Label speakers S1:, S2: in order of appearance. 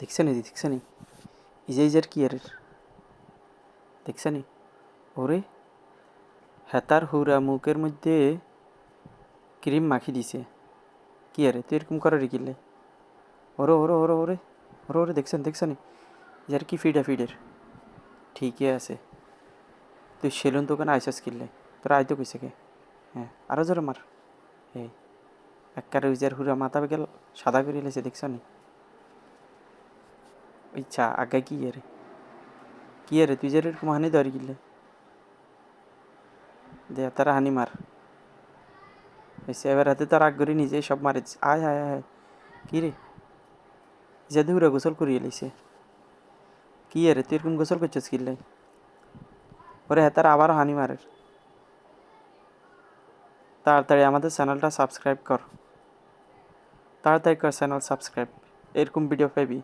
S1: দেখছানি ইজাইজার কি আর দেখছানি ওরে হেতার হুরা মুখের মধ্যে ক্রিম মাখি দিছে কি আরে তুই এরকম করে রেখিলে ওরে ওরে ওরে ওরে ওরে ওরে দেখছানি ইজার কি ফিডের ঠিকই আছে তুই সেলুন দোকানে আইসস কিনলে তোরা আইতো কইছে কে হ্যাঁ আরো জোরে মার এই একবারে উজার হুরা মাথা গেল সাদা করে লেছে দেখছানি ইচ্ছা আগে কি আরে তুই যার এরকম হানি ধরে কিনলে দে তারা হানি মার এসে এবার হাতে তার আগ করে নিজে সব মারে আয় আয় আয় কি রে ইজাদে হুরা গোসল করিয়ে লাইছে কি আরে তুই এরকম গোসল করছিস কিনলে ওরে হ্যাঁ তারা আবারও হানি মারের তাড়াতাড়ি আমাদের চ্যানেলটা সাবস্ক্রাইব কর তাড়াতাড়ি কর চ্যানেল সাবস্ক্রাইব এরকম ভিডিও পাবি